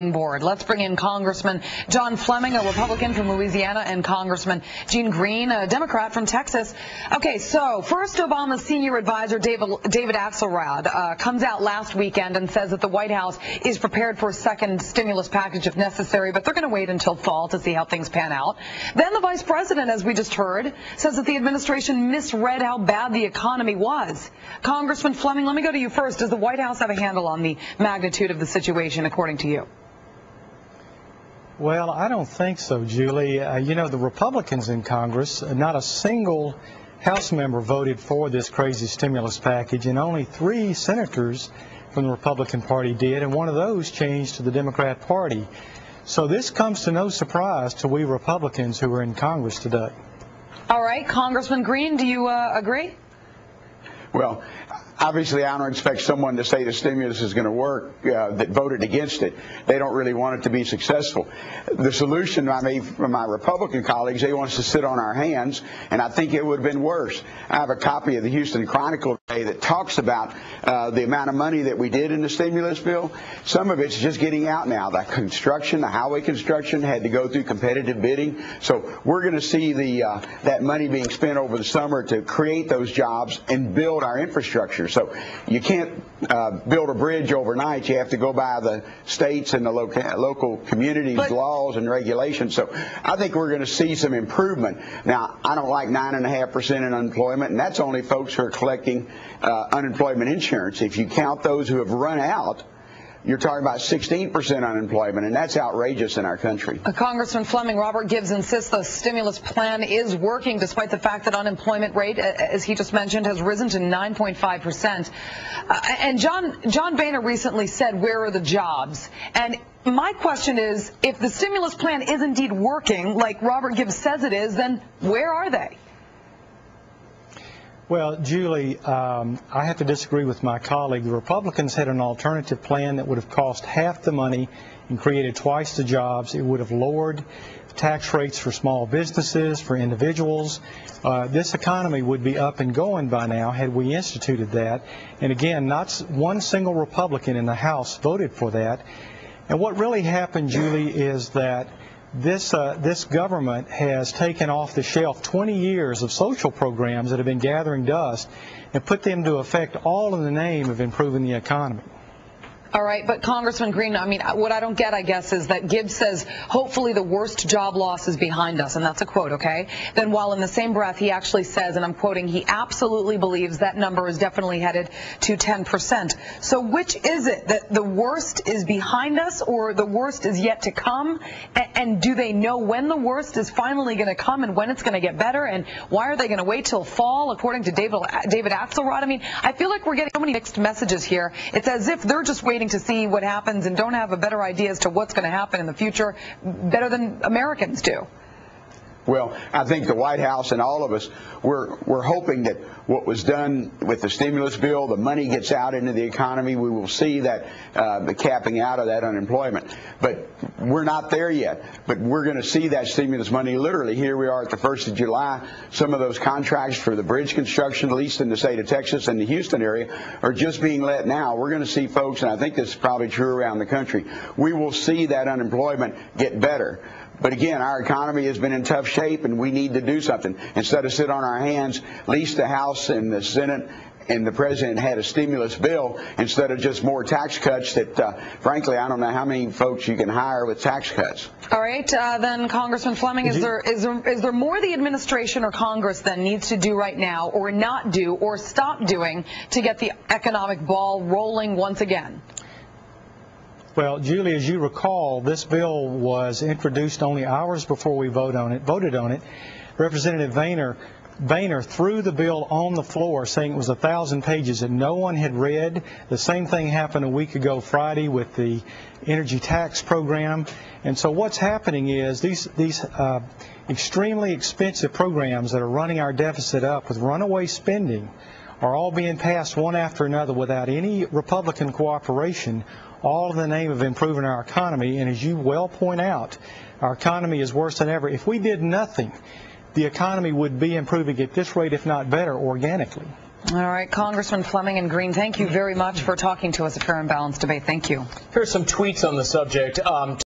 board. Let's bring in Congressman John Fleming, a Republican from Louisiana, and Congressman Gene Green, a Democrat from Texas. Okay, so first Obama's senior advisor, David Axelrod, comes out last weekend and says that the White House is prepared for a second stimulus package if necessary, but they're going to wait until fall to see how things pan out. Then the vice president, as we just heard, says that the administration misread how bad the economy was. Congressman Fleming, let me go to you first. Does the White House have a handle on the magnitude of the situation, according to you? Well, I don't think so, Julie. You know, the Republicans in Congress, not a single House member voted for this crazy stimulus package, and only 3 senators from the Republican Party did, and one of those changed to the Democrat Party. So this comes to no surprise to we Republicans who are in Congress today. All right, Congressman Green, do you agree? Well, obviously, I don't expect someone to say the stimulus is going to work that voted against it. They don't really want it to be successful. The solution I made from my Republican colleagues, they want us to sit on our hands, and I think it would have been worse. I have a copy of the Houston Chronicle today that talks about the amount of money that we did in the stimulus bill. Some of it's just getting out now. The construction, the highway construction had to go through competitive bidding. So we're going to see that money being spent over the summer to create those jobs and build our infrastructure. So you can't build a bridge overnight. You have to go by the states and the local communities' laws and regulations. So I think we're going to see some improvement. Now, I don't like 9.5% in unemployment, and that's only folks who are collecting unemployment insurance. If you count those who have run out, you're talking about 16% unemployment, and that's outrageous in our country. Congressman Fleming, Robert Gibbs insists the stimulus plan is working despite the fact that unemployment rate, as he just mentioned, has risen to 9.5%. And John Boehner recently said, where are the jobs? And my question is, if the stimulus plan is indeed working, like Robert Gibbs says it is, then where are they? Well, Julie, I have to disagree with my colleague. The Republicans had an alternative plan that would have cost half the money and created twice the jobs. It would have lowered tax rates for small businesses, for individuals. This economy would be up and going by now had we instituted that. And again, not one single Republican in the House voted for that. And what really happened, Julie, is that this government has taken off the shelf 20 years of social programs that have been gathering dust and put them to effect all in the name of improving the economy. All right, but Congressman Green, I mean, what I don't get, I guess, is that Gibbs says, hopefully the worst job loss is behind us, and that's a quote, okay? Then while in the same breath, he actually says, and I'm quoting, he absolutely believes that number is definitely headed to 10%. So which is it, that the worst is behind us or the worst is yet to come? And do they know when the worst is finally going to come and when it's going to get better? And why are they going to wait till fall, according to David Axelrod? I mean, I feel like we're getting so many mixed messages here. It's as if they're just waiting to see what happens and don't have a better idea as to what's going to happen in the future better than Americans do. Well, I think the White House and all of us, we're hoping that what was done with the stimulus bill, the money gets out into the economy. We will see that the capping out of that unemployment. But we're not there yet. But we're going to see that stimulus money literally. Here we are at the 1st of July. Some of those contracts for the bridge construction, at least in the state of Texas and the Houston area, are just being let now. We're going to see folks, and I think this is probably true around the country, we will see that unemployment get better. But again, our economy has been in tough shape, and we need to do something. Instead of sit on our hands, at least the House and the Senate and the President had a stimulus bill instead of just more tax cuts that, frankly, I don't know how many folks you can hire with tax cuts. All right. Then, Congressman Fleming, is there more the administration or Congress then needs to do right now or not do or stop doing to get the economic ball rolling once again? Well, Julie, as you recall, this bill was introduced only hours before we voted on it. Representative Boehner threw the bill on the floor saying it was 1,000 pages that no one had read. The same thing happened a week ago Friday with the energy tax program. And so what's happening is these extremely expensive programs that are running our deficit up with runaway spending are all being passed one after another without any Republican cooperation, all in the name of improving our economy. And as you well point out, our economy is worse than ever. If we did nothing, the economy would be improving at this rate, if not better, organically. All right, Congressman Fleming and Green, thank you very much for talking to us at Fair and Balanced Debate. Thank you. Here's some tweets on the subject.